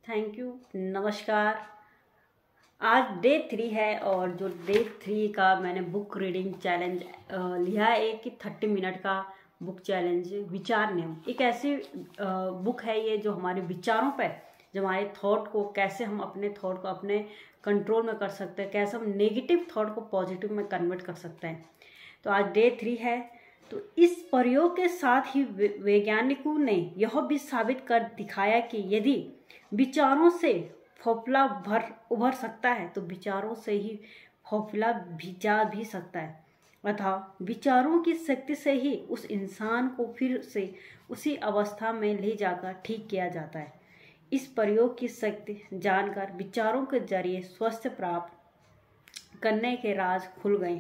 Thank you. नमस्कार। आज day 3 है और जो डे 3 का मैंने बुक रीडिंग चैलेंज लिया है एक कि 30 मिनट का बुक चैलेंज विचार नियम। एक ऐसी बुक है ये जो हमारे विचारों पे, जो हमारे थॉट को कैसे हम अपने थॉट को अपने कंट्रोल में कर सकते हैं, कैसे हम नेगेटिव थॉट को पॉजिटिव में कन्वर्ट कर सकते हैं। तो आज डे 3 है। तो इस प्रयोग के साथ ही वैज्ञानिकों ने यह भी साबित कर दिखाया कि यदि विचारों से फॉर्मूला उभर सकता है तो विचारों से ही फॉर्मूला भी जा भी सकता है। अतः विचारों की शक्ति से ही उस इंसान को फिर से उसी अवस्था में ले जाकर ठीक किया जाता है। इस प्रयोग की शक्ति जानकर विचारों के जरिए स्वास्थ्य प्राप्त करने के राज खुल गए।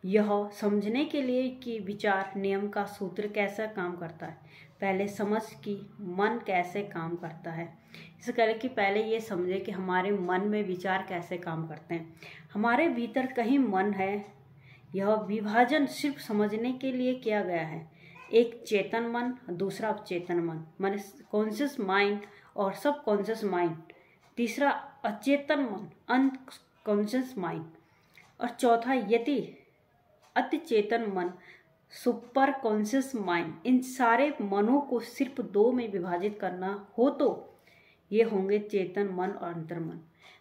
यह समझने के लिए कि विचार नियम का सूत्र कैसा काम करता है, पहले समझ कि मन कैसे काम करता है। इस करके कि पहले ये समझे कि हमारे मन में विचार कैसे काम करते हैं। हमारे भीतर कहीं मन है। यह विभाजन सिर्फ समझने के लिए किया गया है। एक चेतन मन, दूसरा अवचेतन मन, मन कॉन्शियस माइंड और सब कॉन्शियस माइंड, तीसरा अचेतन मन अनकॉन्शियस माइंड, और चौथा यति अतिचेतन मन सुपर कॉन्शियस माइंड। इन सारे मनों को सिर्फ 2 में विभाजित करना हो तो ये होंगे चेतन मन और अंतर्मन।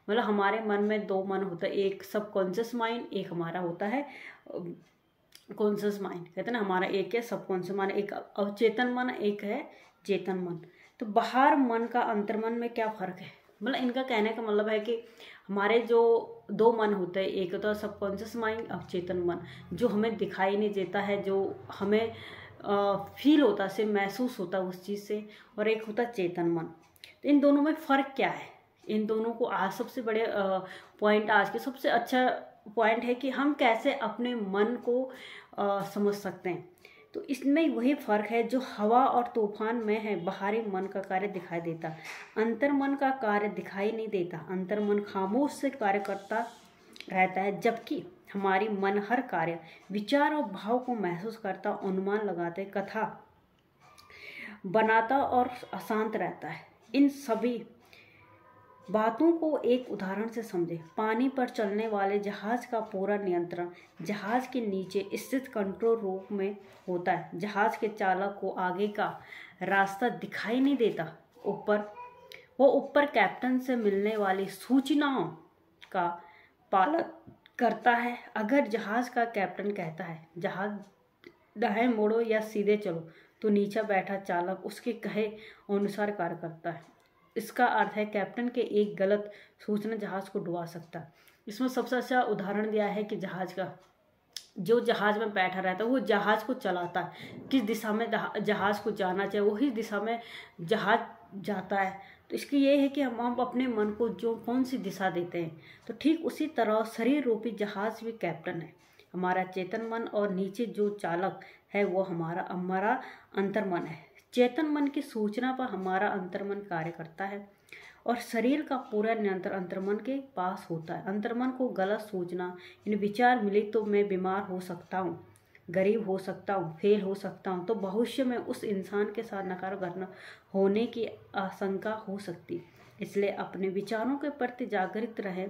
मतलब हमारे मन में 2 मन होता है, एक सब कॉन्शियस माइंड, एक हमारा होता है कॉन्शियस माइंड। कहते हैं ना, हमारा एक है सब कॉन्शियस माइंड, एक अवचेतन मन, एक है चेतन मन। तो बाहर मन का अंतर्मन में क्या फर्क है? मतलब इनका कहने का मतलब है कि हमारे जो 2 मन होते हैं, एक तो सबकॉन्शियस माइंड, अवचेतन मन, जो हमें दिखाई नहीं देता है, जो हमें फील होता है, महसूस होता है उस चीज़ से, और एक होता चेतन मन। तो इन दोनों में फ़र्क क्या है? इन दोनों को आज सबसे बड़े पॉइंट, आज के सबसे अच्छा पॉइंट है कि हम कैसे अपने मन को समझ सकते हैं। तो इसमें वही फर्क है जो हवा और तूफान में है। बाहरी मन का कार्य दिखाई देता, अंतर्मन का कार्य दिखाई नहीं देता। अंतर्मन खामोश से कार्य करता रहता है, जबकि हमारी मन हर कार्य, विचार और भाव को महसूस करता, अनुमान लगाते, कथा बनाता और अशांत रहता है। इन सभी बातों को एक उदाहरण से समझे। पानी पर चलने वाले जहाज का पूरा नियंत्रण जहाज के नीचे स्थित कंट्रोल रूम में होता है। जहाज के चालक को आगे का रास्ता दिखाई नहीं देता। ऊपर कैप्टन से मिलने वाली सूचनाओं का पालन करता है। अगर जहाज का कैप्टन कहता है जहाज दाएं मोड़ो या सीधे चलो, तो नीचे बैठा चालक उसके कहे अनुसार कार्य करता है। इसका अर्थ है कैप्टन के एक गलत सूचना जहाज को डुबा सकता है। इसमें सबसे अच्छा उदाहरण दिया है कि जहाज का, जो जहाज में बैठा रहता है वो जहाज को चलाता है, किस दिशा में जहाज को जाना चाहिए वही दिशा में जहाज जाता है। तो इसकी ये है कि हम अपने मन को जो कौन सी दिशा देते हैं। तो ठीक उसी तरह शरीर रूपी जहाज भी कैप्टन है, हमारा चेतन मन, और नीचे जो चालक है वो हमारा अंतर्मन है। चेतन मन की सूचना पर हमारा अंतर्मन कार्य करता है और शरीर का पूरा नियंत्रण अंतर्मन के पास होता है। अंतर्मन को गलत सूचना, इन विचार मिले तो मैं बीमार हो सकता हूँ, गरीब हो सकता हूँ, फेल हो सकता हूँ, तो भविष्य में उस इंसान के साथ नकारात्मक घटना होने की आशंका हो सकती। इसलिए अपने विचारों के प्रति जागृत रहें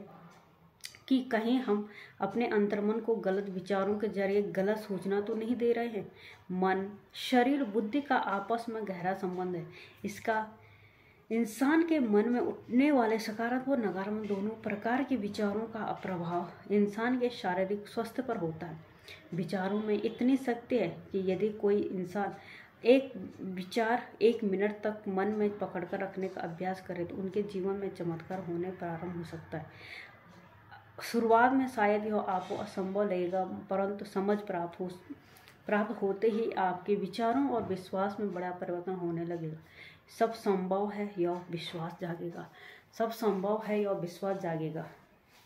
कि कहीं हम अपने अंतर्मन को गलत विचारों के जरिए गलत सूचना तो नहीं दे रहे हैं। मन, शरीर, बुद्धि का आपस में गहरा संबंध है। इसका इंसान के मन में उठने वाले सकारात्मक और नकारात्मक दोनों प्रकार के विचारों का प्रभाव इंसान के शारीरिक स्वास्थ्य पर होता है। विचारों में इतनी शक्ति है कि यदि कोई इंसान एक विचार 1 मिनट तक मन में पकड़कर रखने का अभ्यास करे तो उनके जीवन में चमत्कार होने प्रारंभ हो सकता है। शुरुआत में शायद यह आपको असंभव लगेगा, परंतु समझ प्राप्त होते ही आपके विचारों और विश्वास में बड़ा परिवर्तन होने लगेगा। सब संभव है, यह विश्वास जागेगा। सब संभव है, यह विश्वास जागेगा,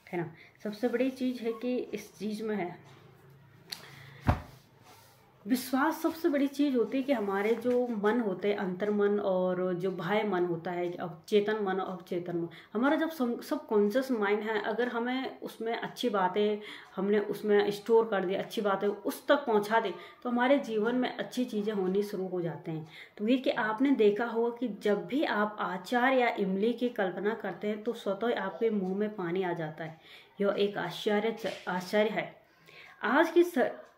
है ना। सबसे बड़ी चीज़ है कि इस चीज़ में है विश्वास सबसे बड़ी चीज़ होती है कि हमारे जो मन होते हैं, अंतर्मन और जो बाह्य मन होता है, अब चेतन मन और अवचेतन मन, हमारा जब सब कॉन्शियस माइंड है, अगर हमें उसमें अच्छी बातें हमने उसमें स्टोर कर दी, अच्छी बातें उस तक पहुंचा दे, तो हमारे जीवन में अच्छी चीज़ें होनी शुरू हो जाते हैं। तो ये कि आपने देखा होगा कि जब भी आप आचार या इमली की कल्पना करते हैं तो स्वतः आपके मुंह में पानी आ जाता है। यह एक आश्चर्य है। आज की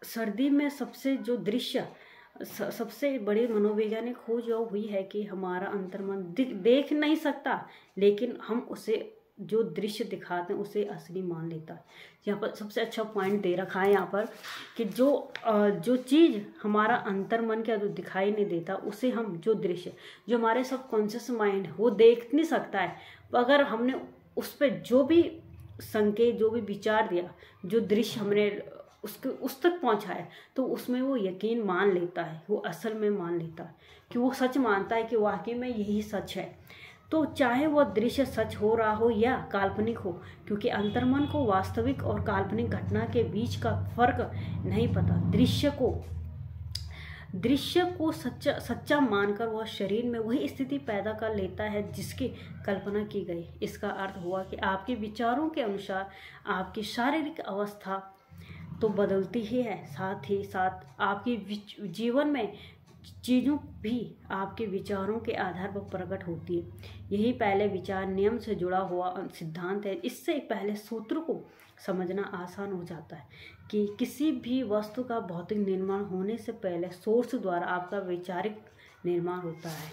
सर्दी में सबसे जो दृश्य सबसे बड़ी मनोवैज्ञानिक खोज यह हुई है कि हमारा अंतर्मन देख नहीं सकता, लेकिन हम उसे जो दृश्य दिखाते हैं उसे असली मान लेता है। यहाँ पर सबसे अच्छा पॉइंट दे रखा है यहाँ पर कि जो चीज़ हमारा अंतर्मन का जो दिखाई नहीं देता, उसे हम जो दृश्य जो हमारे सबकॉन्शियस माइंड वो देख नहीं सकता है, अगर हमने उस पर जो भी संकेत जो भी विचार दिया, जो दृश्य हमने उसके उस तक पहुंचाए, तो उसमें वो यकीन मान लेता है, वो असल में मान लेता है कि वो सच मानता है कि वाकई में यही सच है। तो चाहे वह दृश्य सच हो रहा हो या काल्पनिक हो, क्योंकि अंतर्मन को वास्तविक और काल्पनिक घटना के बीच का फर्क नहीं पता। दृश्य को सच्चा मानकर वह शरीर में वही स्थिति पैदा कर लेता है जिसकी कल्पना की गई। इसका अर्थ हुआ कि आपके विचारों के अनुसार आपकी शारीरिक अवस्था तो बदलती ही है, साथ ही साथ आपके जीवन में चीज़ों भी आपके विचारों के आधार पर प्रकट होती है। यही पहले विचार नियम से जुड़ा हुआ सिद्धांत है। इससे पहले सूत्र को समझना आसान हो जाता है कि किसी भी वस्तु का भौतिक निर्माण होने से पहले सोर्स द्वारा आपका वैचारिक निर्माण होता है।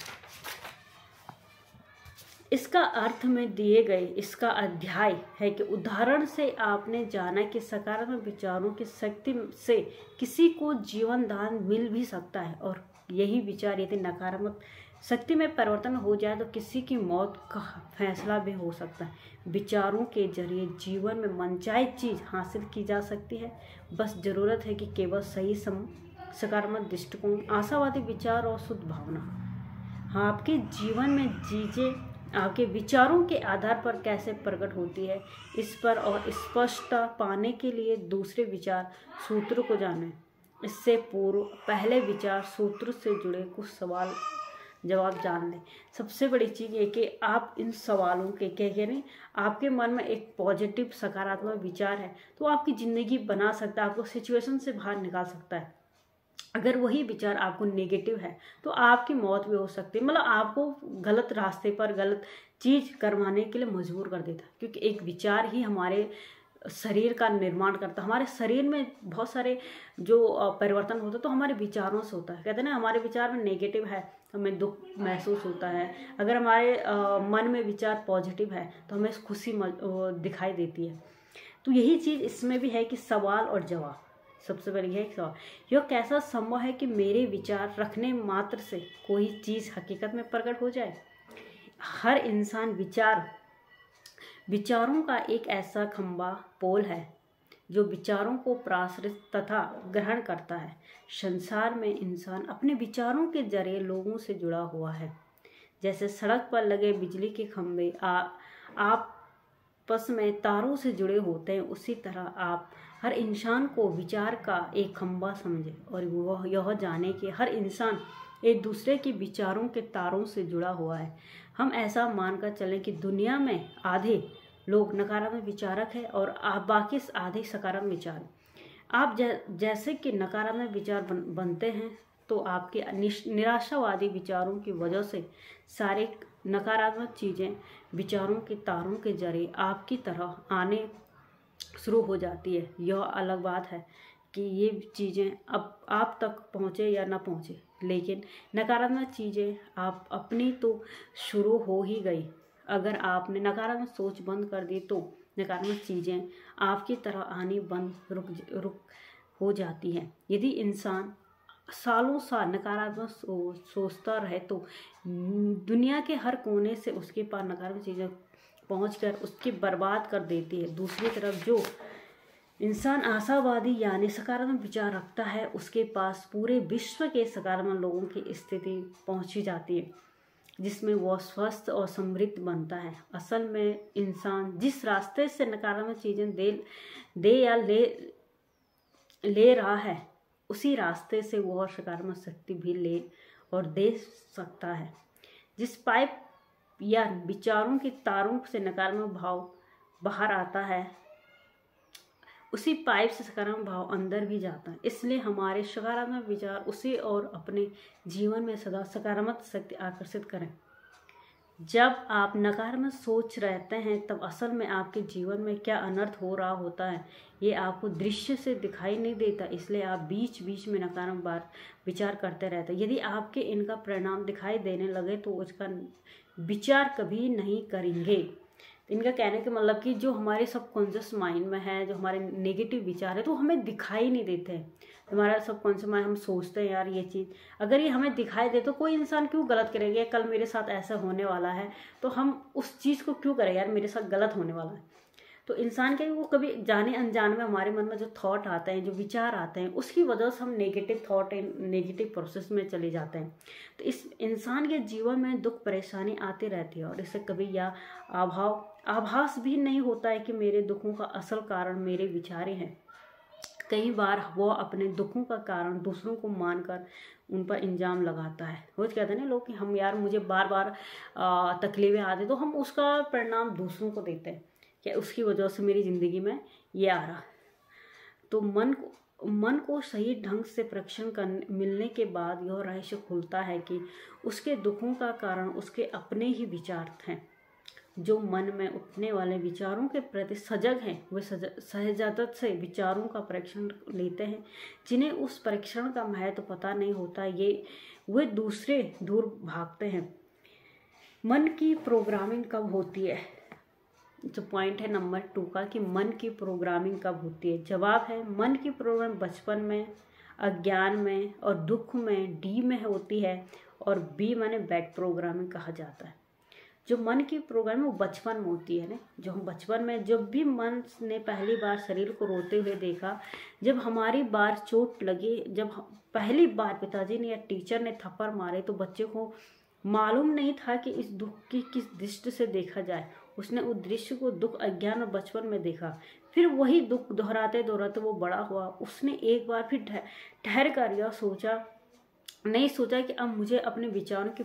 इसका अर्थ में दिए गए इसका अध्याय है कि उदाहरण से आपने जाना कि सकारात्मक विचारों की शक्ति से किसी को जीवन दान मिल भी सकता है, और यही विचार यदि नकारात्मक शक्ति में परिवर्तन हो जाए तो किसी की मौत का फैसला भी हो सकता है। विचारों के जरिए जीवन में मनचाही चीज़ हासिल की जा सकती है। बस ज़रूरत है कि केवल सही सकारात्मक दृष्टिकोण, आशावादी विचार और शुद्ध भावना। आपके जीवन में चीज़ें आपके विचारों के आधार पर कैसे प्रकट होती है, इस पर और स्पष्टता पाने के लिए दूसरे विचार सूत्र को जानें। इससे पूर्व पहले विचार सूत्र से जुड़े कुछ सवाल जवाब जान लें। सबसे बड़ी चीज़ ये कि आप इन सवालों के कह नहीं, आपके मन में एक पॉजिटिव सकारात्मक विचार है तो आपकी ज़िंदगी बना सकता है, आपको सिचुएशन से बाहर निकाल सकता है। अगर वही विचार आपको नेगेटिव है तो आपकी मौत भी हो सकती है, मतलब आपको गलत रास्ते पर गलत चीज़ करवाने के लिए मजबूर कर देता है, क्योंकि एक विचार ही हमारे शरीर का निर्माण करता है। हमारे शरीर में बहुत सारे जो परिवर्तन होता है तो हमारे विचारों से होता है। कहते हैं ना, हमारे विचार में नेगेटिव है हमें दुख महसूस होता है, अगर हमारे मन में विचार पॉजिटिव है तो हमें खुशी दिखाई देती है। तो यही चीज़ इसमें भी है कि सवाल और जवाब सबसे बड़ी है। एक सवाल, यह कैसा संभव है कि मेरे विचार रखने मात्र से कोई चीज़ हकीकत में प्रकट हो जाए। हर इंसान विचारों का एक ऐसा खंबा पोल है जो विचारों को प्रसारित तथा ग्रहण करता है। संसार में इंसान अपने विचारों के जरिए लोगों से जुड़ा हुआ है। जैसे सड़क पर लगे बिजली के खंभे आपस में तारों से जुड़े होते हैं, उसी तरह आप हर इंसान को विचार का एक खंभा समझे और वह यह जाने कि हर इंसान एक दूसरे के विचारों के तारों से जुड़ा हुआ है। हम ऐसा मानकर चलें कि दुनिया में आधे लोग नकारात्मक विचारक हैं और बाकी आधे सकारात्मक विचार। आप जैसे कि नकारात्मक विचार बनते हैं तो आपके निराशावादी विचारों की वजह से सारे नकारात्मक चीज़ें विचारों के तारों के जरिए आपकी तरह आने शुरू हो जाती है। यह अलग बात है कि ये चीज़ें अब आप तक पहुँचे या ना पहुँचे, लेकिन नकारात्मक चीज़ें आप अपनी तो शुरू हो ही गई। अगर आपने नकारात्मक सोच बंद कर दी तो नकारात्मक चीज़ें आपकी तरह आनी बंद रुक हो जाती हैं। यदि इंसान सालों साल नकारात्मक सोचता रहे तो दुनिया के हर कोने से उसके पास नकारात्मक चीज़ें पहुंचकर उसकी बर्बाद कर देती है। दूसरी तरफ जो इंसान आशावादी यानी सकारात्मक विचार रखता है उसके पास पूरे विश्व के सकारात्मक लोगों की स्थिति पहुंची जाती है, जिसमें वह स्वस्थ और समृद्ध बनता है। असल में इंसान जिस रास्ते से नकारात्मक चीज़ें ले रहा है उसी रास्ते से वो सकारात्मक शक्ति भी ले और दे सकता है। जिस पाइप या विचारों के तारों से नकारात्मक भाव बाहर आता है, उसी पाइप से सकारात्मक भाव अंदर भी जाता है। इसलिए हमारे सकारात्मक विचार उसे और अपने जीवन में सदा सकारात्मक शक्ति आकर्षित करें। जब आप नकारात्मक सोच रहते हैं तब असल में आपके जीवन में क्या अनर्थ हो रहा होता है ये आपको दृश्य से दिखाई नहीं देता, इसलिए आप बीच बीच में नकारात्मक विचार करते रहते हैं। यदि आपके इनका परिणाम दिखाई देने लगे तो उसका विचार कभी नहीं करेंगे। इनका कहने का मतलब कि जो हमारे सबकॉन्शियस माइंड में है, जो हमारे नेगेटिव विचार है, तो हमें दिखाई नहीं देते हैं। हमारा सबकॉन्शियस माइंड, हम सोचते हैं यार ये चीज़ अगर ये हमें दिखाई दे तो कोई इंसान क्यों गलत करेगा, कल मेरे साथ ऐसा होने वाला है तो हम उस चीज़ को क्यों करें, यार मेरे साथ गलत होने वाला है। तो इंसान के वो कभी जाने अनजाने में हमारे मन में जो थॉट आते हैं, जो विचार आते हैं, उसकी वजह से हम नेगेटिव थॉट नेगेटिव प्रोसेस में चले जाते हैं। तो इस इंसान के जीवन में दुख परेशानी आती रहती है और इससे कभी या आभास भी नहीं होता है कि मेरे दुखों का असल कारण मेरे विचार हैं। कई बार वो अपने दुखों का कारण दूसरों को मानकर उन पर इल्जाम लगाता है। वो कहते हैं ना लोग कि हम यार मुझे बार बार तकलीफें आती तो हम उसका परिणाम दूसरों को देते हैं कि उसकी वजह से मेरी ज़िंदगी में ये आ रहा। तो मन को सही ढंग से परीक्षण करने मिलने के बाद यह रहस्य खुलता है कि उसके दुखों का कारण उसके अपने ही विचार हैं। जो मन में उठने वाले विचारों के प्रति सजग हैं वे सहजात से विचारों का परीक्षण लेते हैं। जिन्हें उस परीक्षण का महत्व पता नहीं होता वे दूसरे दूर भागते हैं। मन की प्रोग्रामिंग कब होती है? जो पॉइंट है नंबर 2 का कि मन की प्रोग्रामिंग कब होती है। जवाब है मन की प्रोग्रामिंग बचपन में, अज्ञान में और दुख में डी में होती है और बी माने बैड प्रोग्रामिंग कहा जाता है। जो मन की प्रोग्रामिंग वो बचपन में होती है ना, जो हम बचपन में जब भी मन ने पहली बार शरीर को रोते हुए देखा, जब हमारी बार चोट लगी, जब पहली बार पिताजी ने या टीचर ने थप्पड़ मारे तो बच्चे को मालूम नहीं था कि इस दुख की किस दृष्टि से देखा जाए। उसने उस दृश्य को दुख, अज्ञान और बचपन में देखा। फिर वही दुख दोहराते दोहराते वो बड़ा हुआ। उसने एक बार फिर ठहर कर यह नहीं सोचा कि अब मुझे अपने विचारों की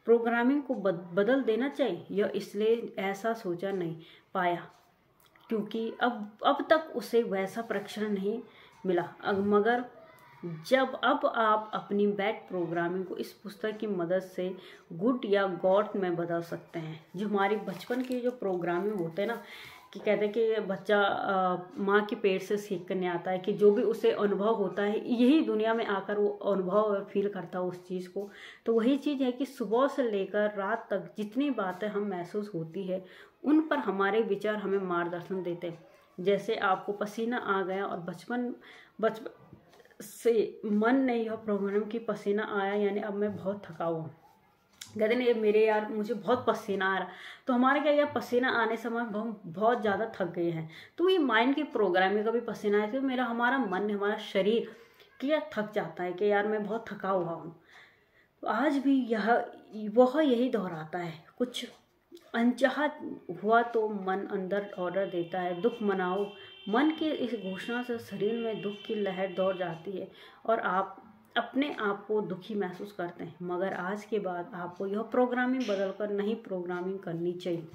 प्रोग्रामिंग को बदल देना चाहिए। यह इसलिए ऐसा सोचा नहीं पाया क्योंकि अब तक उसे वैसा परीक्षण नहीं मिला। मगर अब आप अपनी बैड प्रोग्रामिंग को इस पुस्तक की मदद से गुड या गॉड में बदल सकते हैं। जो हमारी बचपन की जो प्रोग्रामिंग होते हैं ना, कि कहते हैं कि बच्चा माँ के पेट से सीख करने आता है कि जो भी उसे अनुभव होता है यही दुनिया में आकर वो अनुभव और फील करता है उस चीज़ को। तो वही चीज़ है कि सुबह से लेकर रात तक जितनी बातें हम महसूस होती है उन पर हमारे विचार हमें मार्गदर्शन देते हैं। जैसे आपको पसीना आ गया और बचपन से मन ने यह प्रोग्राम की पसीना आया यानी अब मैं बहुत थका हुआ, कहते नहीं मेरे यार मुझे बहुत पसीना आ रहा, तो हमारे क्या यार पसीना आने से हम बहुत ज़्यादा थक गए हैं। तो ये माइंड की प्रोग्रामिंग का भी पसीना आया तो हमारा मन, हमारा शरीर क्या थक जाता है कि यार मैं बहुत थका हुआ हूँ। तो आज भी वह यही दोहराता है। कुछ अनचाहा हुआ तो मन अंदर ऑर्डर देता है दुख मनाओ। मन की इस घोषणा से शरीर में दुख की लहर दौड़ जाती है और आप अपने आप को दुखी महसूस करते हैं। मगर आज के बाद आपको यह प्रोग्रामिंग बदलकर नई प्रोग्रामिंग करनी चाहिए।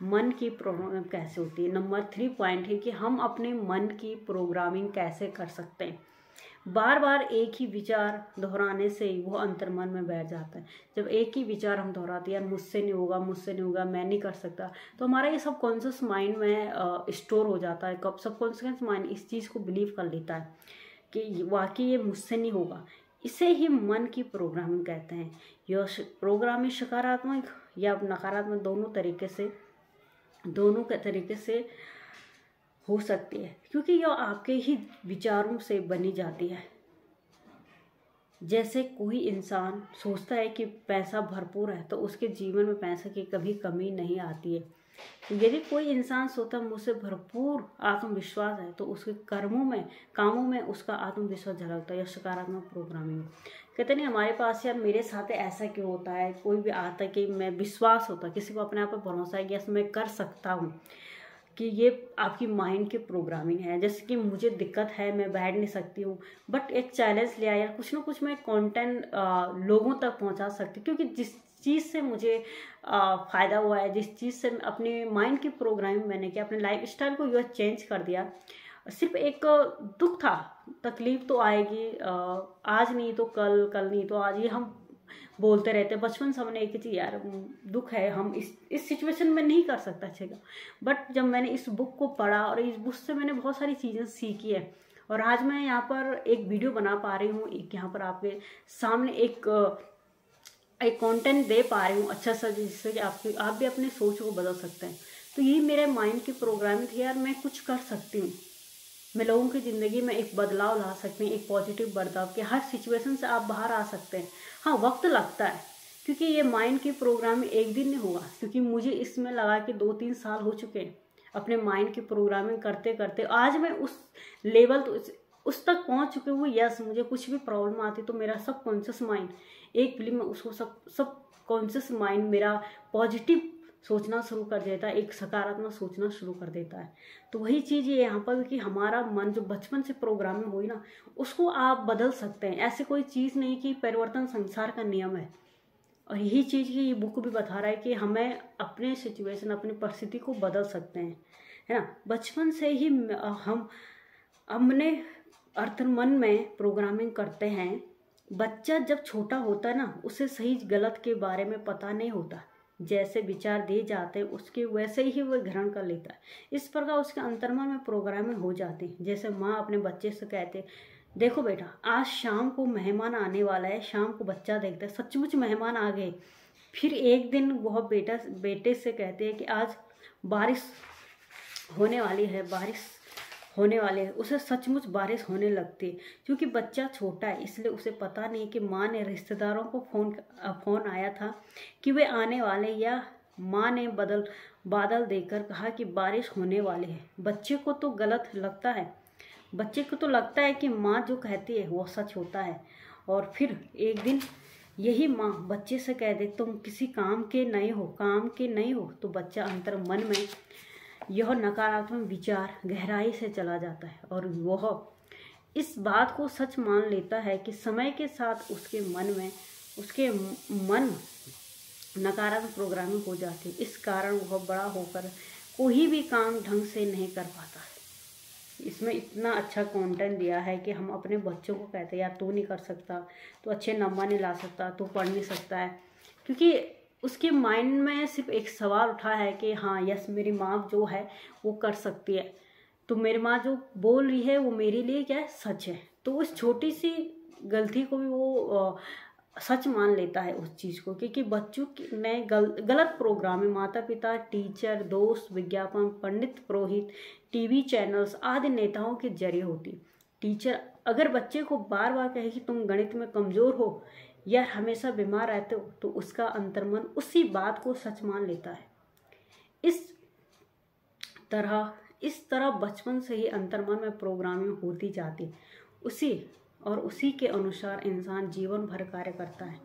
मन की प्रोग्रामिंग कैसे होती है? नंबर 3 पॉइंट है कि हम अपने मन की प्रोग्रामिंग कैसे कर सकते हैं। बार बार एक ही विचार दोहराने से वो अंतर्मन में बैठ जाता है। जब एक ही विचार हम दोहराते हैं यार मुझसे नहीं होगा, मैं नहीं कर सकता, तो हमारा ये सब कॉन्शियस माइंड में स्टोर हो जाता है। कब सबकॉन्शियस माइंड इस चीज़ को बिलीव कर लेता है कि वाकई ये मुझसे नहीं होगा। इसे ही मन की प्रोग्रामिंग कहते हैं। यह प्रोग्रामिंग सकारात्मक या नकारात्मक दोनों के तरीके से हो सकती है क्योंकि यह आपके ही विचारों से बनी जाती है। जैसे कोई इंसान सोचता है कि पैसा भरपूर है तो उसके जीवन में पैसे की कभी कमी नहीं आती है। यदि कोई इंसान सोचता मुझसे भरपूर आत्मविश्वास है तो उसके कामों में उसका आत्मविश्वास झलकता है। यह सकारात्मक प्रोग्रामिंग। कहते नहीं हमारे पास यार मेरे साथ ऐसा क्यों होता है, कोई भी आता है कि मैं विश्वास होता किसी को अपने आप पर भरोसा है कि यस मैं कर सकता हूँ, कि ये आपकी माइंड की प्रोग्रामिंग है। जैसे कि मुझे दिक्कत है, मैं बैठ नहीं सकती हूँ, बट एक चैलेंज लिया यार, कुछ ना कुछ मैं कंटेंट लोगों तक पहुँचा सकती हूँ, क्योंकि जिस चीज़ से मुझे फ़ायदा हुआ है, जिस चीज़ से अपने माइंड की प्रोग्रामिंग मैंने किया, अपने लाइफ स्टाइल को यह चेंज कर दिया। सिर्फ एक दुख था, तकलीफ तो आएगी, आज नहीं तो कल, कल नहीं तो आज, ये हम बोलते रहते। बचपन से हमने एक ही चीज़, यार दुख है, हम इस सिचुएशन में नहीं कर सकता अच्छेगा। बट जब मैंने इस बुक को पढ़ा और इस बुक से मैंने बहुत सारी चीज़ें सीखी है, और आज मैं यहाँ पर एक वीडियो बना पा रही हूँ, एक यहाँ पर आपके सामने एक कंटेंट दे पा रही हूँ अच्छा सा, जिससे कि आप भी अपनी सोच को बदल सकते हैं। तो यही मेरे माइंड की प्रोग्रामिंग थी, यार मैं कुछ कर सकती हूँ, मैं लोगों की ज़िंदगी में एक बदलाव ला सकते हैं, एक पॉजिटिव बदलाव कि हर सिचुएशन से आप बाहर आ सकते हैं। हाँ, वक्त लगता है, क्योंकि ये माइंड की प्रोग्रामिंग एक दिन नहीं हुआ, क्योंकि मुझे इसमें लगा कि 2-3 साल हो चुके हैं अपने माइंड की प्रोग्रामिंग करते करते। आज मैं उस लेवल तो उस तक पहुंच चुके हूँ। यस, मुझे कुछ भी प्रॉब्लम आती तो मेरा सब कॉन्शियस माइंड एक फिल्म में उसको सब कॉन्शियस माइंड मेरा पॉजिटिव सोचना शुरू कर देता है, एक सकारात्मक सोचना शुरू कर देता है। तो वही चीज़ ये यहाँ पर कि हमारा मन जो बचपन से प्रोग्रामिंग हुई ना, उसको आप बदल सकते हैं। ऐसे कोई चीज़ नहीं कि परिवर्तन संसार का नियम है। और यही चीज़ की ये बुक भी बता रहा है कि हमें अपने सिचुएशन, अपनी परिस्थिति को बदल सकते हैं, है ना। बचपन से ही हम अपने मन में प्रोग्रामिंग करते हैं। बच्चा जब छोटा होता है ना, उसे सही गलत के बारे में पता नहीं होता, जैसे विचार दिए जाते हैं उसके वैसे ही वह ग्रहण कर लेता है। इस प्रकार उसके अंतर्मन में प्रोग्रामिंग हो जाती है। जैसे माँ अपने बच्चे से कहते, देखो बेटा आज शाम को मेहमान आने वाला है। शाम को बच्चा देखता है सचमुच मेहमान आ गए। फिर एक दिन वह बेटे से कहते हैं कि आज बारिश होने वाली है, उसे सचमुच बारिश होने लगती है। क्योंकि बच्चा छोटा है, इसलिए उसे पता नहीं कि माँ ने रिश्तेदारों को फ़ोन आया था कि वे आने वाले, या माँ ने बादल देखकर कहा कि बारिश होने वाली है। बच्चे को तो गलत लगता है, बच्चे को तो लगता है कि माँ जो कहती है वो सच होता है। और फिर एक दिन यही माँ बच्चे से कह दे, तुम किसी काम के नहीं हो, तो बच्चा अंतर मन में यह नकारात्मक विचार गहराई से चला जाता है, और वह इस बात को सच मान लेता है कि समय के साथ उसके मन नकारात्मक प्रोग्रामिंग हो जाती है। इस कारण वह बड़ा होकर कोई भी काम ढंग से नहीं कर पाता है। इसमें इतना अच्छा कंटेंट दिया है कि हम अपने बच्चों को कहते हैं, यार तू नहीं कर सकता, तू अच्छे नंबर नहीं ला सकता, तू पढ़ नहीं सकता है, क्योंकि उसके माइंड में सिर्फ एक सवाल उठा है कि हाँ यस, मेरी माँ जो है वो कर सकती है, तो मेरी माँ जो बोल रही है वो मेरे लिए क्या है, सच है। तो उस छोटी सी गलती को भी वो सच मान लेता है उस चीज़ को, क्योंकि बच्चों में गलत प्रोग्राम है। माता पिता, टीचर, दोस्त, विज्ञापन, पंडित, पुरोहित, टीवी चैनल्स आदि नेताओं के जरिए होती। टीचर अगर बच्चे को बार बार कहे कि तुम गणित में कमज़ोर हो या हमेशा बीमार रहते हो, तो उसका अंतर्मन उसी बात को सच मान लेता है। इस तरह बचपन से ही अंतर्मन में प्रोग्रामिंग होती जाती, उसी के अनुसार इंसान जीवन भर कार्य करता है।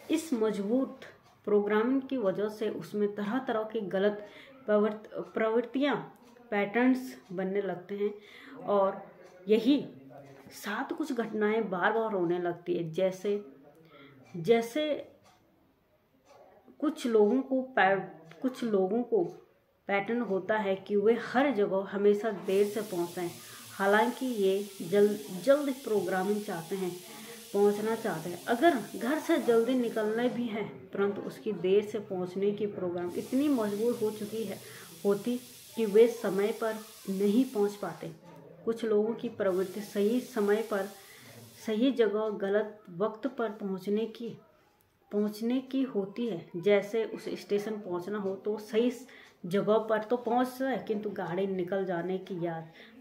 इस मजबूत प्रोग्रामिंग की वजह से उसमें तरह तरह की गलत प्रवृत्तियाँ, पैटर्न्स बनने लगते हैं, और यही साथ कुछ घटनाएं बार बार होने लगती है। जैसे कुछ लोगों को पैटर्न होता है कि वे हर जगह हमेशा देर से पहुंचते हैं, हालांकि ये जल्द प्रोग्रामिंग पहुंचना चाहते हैं। अगर घर से जल्दी निकलना भी है, परंतु उसकी देर से पहुंचने की प्रोग्राम इतनी मजबूर होती कि वे समय पर नहीं पहुंच पाते। कुछ लोगों की प्रवृत्ति सही समय पर सही जगह गलत वक्त पर पहुंचने की होती है। जैसे उस स्टेशन पहुंचना हो तो सही जगह पर तो पहुंच जाए, किंतु गाड़ी निकल जाने की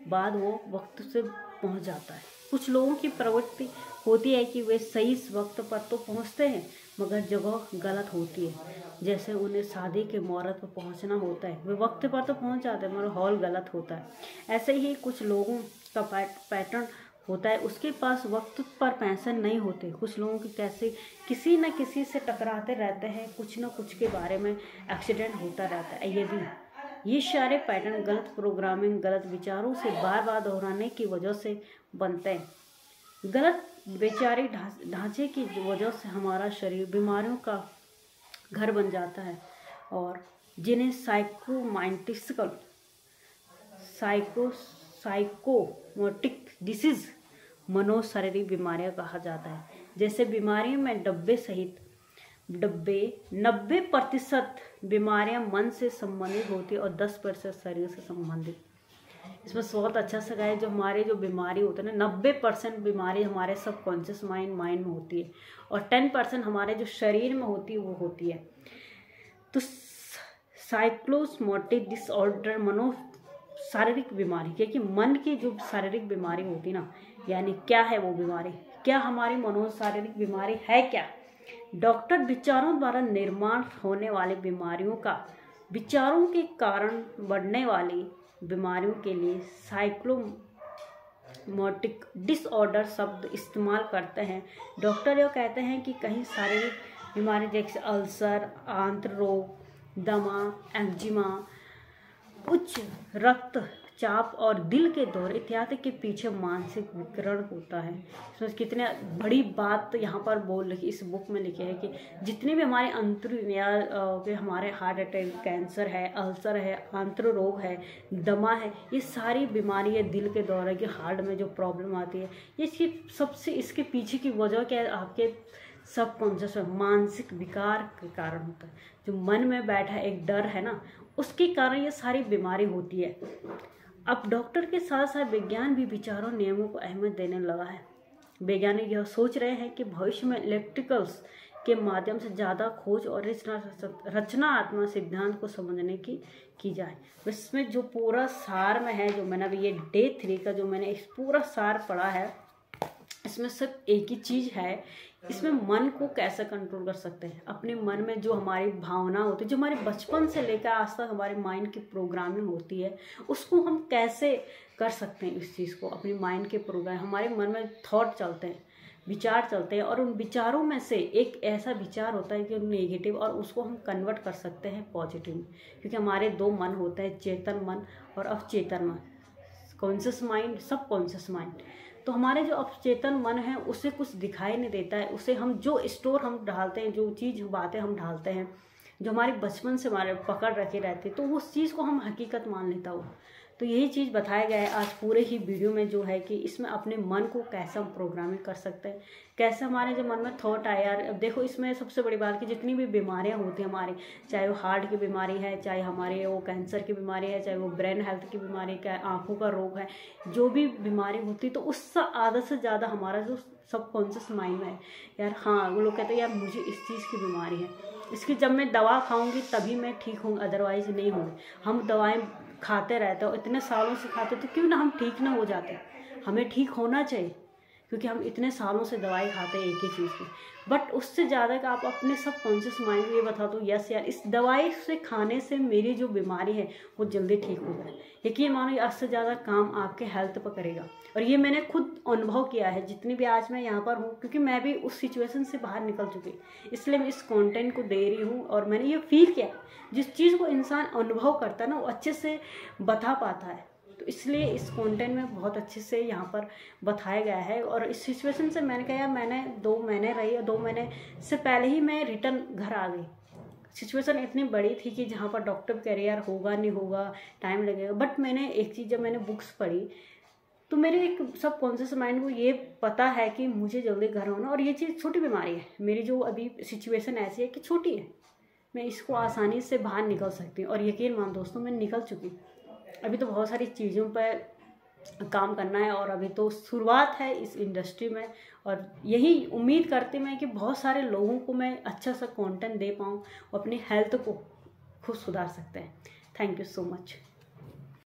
बाद वो वक्त से पहुंच जाता है। कुछ लोगों की प्रवृत्ति होती है कि वे सही वक्त पर तो पहुंचते हैं, मगर जगह गलत होती है। जैसे उन्हें शादी के मुहूर्त पर पहुंचना होता है, वे वक्त पर तो पहुंच जाते हैं, मगर हॉल गलत होता है। ऐसे ही कुछ लोगों का पैटर्न होता है, उसके पास वक्त पर पैसे नहीं होते। कुछ लोगों की किसी न किसी से टकराते रहते हैं, कुछ न कुछ के बारे में एक्सीडेंट होता रहता है। ये सारे पैटर्न गलत प्रोग्रामिंग, गलत विचारों से बार बार दोहराने की वजह से बनते हैं। गलत वैचारिक ढांचे की वजह से हमारा शरीर बीमारियों का घर बन जाता है और जिन्हें साइकोमोटिक डिसीज, मनोशारीरिक बीमारियां कहा जाता है। जैसे बीमारियों में 90% बीमारियां मन से संबंधित होती है और 10% शरीर से संबंधित। इसमें बहुत अच्छा सा है, जो हमारे जो बीमारी होते हैं ना, 90% बीमारी हमारे सबकॉन्शियस माइंड में होती है और 10% हमारे जो शरीर में होती है वो होती है। तो साइकोसोमैटिक डिसऑर्डर शारीरिक बीमारी, क्योंकि मन की जो शारीरिक बीमारी होती ना, यानी क्या है वो बीमारी, क्या हमारी मनोशारीरिक बीमारी है क्या? डॉक्टर विचारों द्वारा निर्माण होने वाली बीमारियों का विचारों के कारण बढ़ने वाली बीमारियों के लिए साइकोसोमैटिक डिसऑर्डर शब्द इस्तेमाल करते हैं। डॉक्टर ये कहते हैं कि कहीं शारीरिक बीमारी जैसे अल्सर, आंत्र रोग, दमा, एक्जिमा, उच्च रक्तचाप और दिल के दौरे इत्यादि के पीछे मानसिक विकरण होता है। इसमें कितने बड़ी बात यहाँ पर इस बुक में लिखी है कि जितने भी हमारे हमारे हार्ट अटैक, कैंसर है, अल्सर है, आंत्र रोग है, दमा है, ये सारी बीमारी है, दिल के दौरे की, हार्ट में जो प्रॉब्लम आती है, इसके पीछे की वजह क्या है? आपके सबकॉन्शियस मानसिक विकार के कारण होता है। जो मन में बैठा एक डर है ना, उसके कारण ये सारी बीमारी होती है। अब डॉक्टर के साथ साथ विज्ञान भी विचारों नियमों को अहमियत देने लगा है। वैज्ञानिक यह सोच रहे हैं कि भविष्य में इलेक्ट्रिकल्स के माध्यम से ज़्यादा खोज और रचनात्मक सिद्धांत को समझने की जाए। इसमें जो पूरा सार में है, जो मैंने अभी ये डे 3 का जो मैंने इस पूरा सार पढ़ा है, इसमें सिर्फ एक ही चीज़ है, इसमें मन को कैसे कंट्रोल कर सकते हैं। अपने मन में जो हमारी भावना होती है, जो हमारे बचपन से लेकर आज तक हमारे माइंड की प्रोग्रामिंग होती है, उसको हम कैसे कर सकते हैं। इस चीज़ को अपने माइंड के प्रोग्राम, हमारे मन में थॉट चलते हैं, विचार चलते हैं, और उन विचारों में से एक ऐसा विचार होता है कि नेगेटिव, और उसको हम कन्वर्ट कर सकते हैं पॉजिटिव में। क्योंकि हमारे 2 मन होते हैं, चेतन मन और अवचेतन मन, कॉन्शियस माइंड, सब कॉन्शियस माइंड। तो हमारे जो अवचेतन मन है उसे कुछ दिखाई नहीं देता है, उसे हम जो स्टोर हम डालते हैं, जो चीज़ बातें हम डालते हैं, जो हमारे बचपन से हमारे पकड़ रखे रहते, तो उस चीज़ को हम हकीकत मान लेता हो। तो यही चीज़ बताया गया है आज पूरे ही वीडियो में, जो है कि इसमें अपने मन को कैसे हम प्रोग्रामिंग कर सकते हैं, कैसे हमारे जो मन में थॉट आए। यार अब देखो, इसमें सबसे बड़ी बात कि जितनी भी बीमारियां होती हैं हमारी, चाहे वो हार्ट की बीमारी है, चाहे हमारे वो कैंसर की बीमारी है, चाहे वो ब्रेन हेल्थ की बीमारी है, आँखों का रोग है, जो भी बीमारी होती है, तो उससे आधा से ज़्यादा हमारा जो सबकॉन्शियस माइंड में है। यार हाँ, वो लोग कहते हैं यार मुझे इस चीज़ की बीमारी है, इसकी जब मैं दवा खाऊंगी तभी मैं ठीक हूँ, अदरवाइज नहीं होंगी। हम दवाएं खाते रहते हो, इतने सालों से खाते, तो क्यों ना हम ठीक ना हो जाते। हमें ठीक होना चाहिए, क्योंकि हम इतने सालों से दवाई खाते हैं एक ही चीज़ की। बट उससे ज़्यादा का आप अपने सबकॉन्शियस माइंड को ये बता दो, यस यार इस दवाई से खाने से मेरी जो बीमारी है वो जल्दी ठीक हो जाए। यकीन मानो ये उससे ज़्यादा काम आपके हेल्थ पर करेगा। और ये मैंने खुद अनुभव किया है, जितनी भी आज मैं यहाँ पर हूँ, क्योंकि मैं भी उस सिचुएशन से बाहर निकल चुकी, इसलिए मैं इस कंटेंट को दे रही हूँ। और मैंने ये फील किया, जिस चीज़ को इंसान अनुभव करता है ना, वो अच्छे से बता पाता है। तो इसलिए इस कंटेंट में बहुत अच्छे से यहाँ पर बताया गया है। और इस सिचुएशन से मैंने कहा यार, मैंने 2 महीने रही, और 2 महीने से पहले ही मैं रिटर्न घर आ गई। सिचुएशन इतनी बड़ी थी कि जहाँ पर डॉक्टर कह रहे यार होगा नहीं होगा, टाइम लगेगा। बट मैंने एक चीज़, जब मैंने बुक्स पढ़ी, तो मेरे एक सबकॉन्शियस माइंड को ये पता है कि मुझे जल्दी घर होना, और ये चीज़ छोटी बीमारी है मेरी, जो अभी सिचुएशन ऐसी है कि छोटी है, मैं इसको आसानी से बाहर निकल सकती हूँ। और यकीन मान दोस्तों, मैं निकल चुकी। अभी तो बहुत सारी चीज़ों पर काम करना है, और अभी तो शुरुआत है इस इंडस्ट्री में। और यही उम्मीद करती मैं कि बहुत सारे लोगों को मैं अच्छा सा कंटेंट दे पाऊँ, अपनी हेल्थ को खुद सुधार सकते हैं। Thank you so much.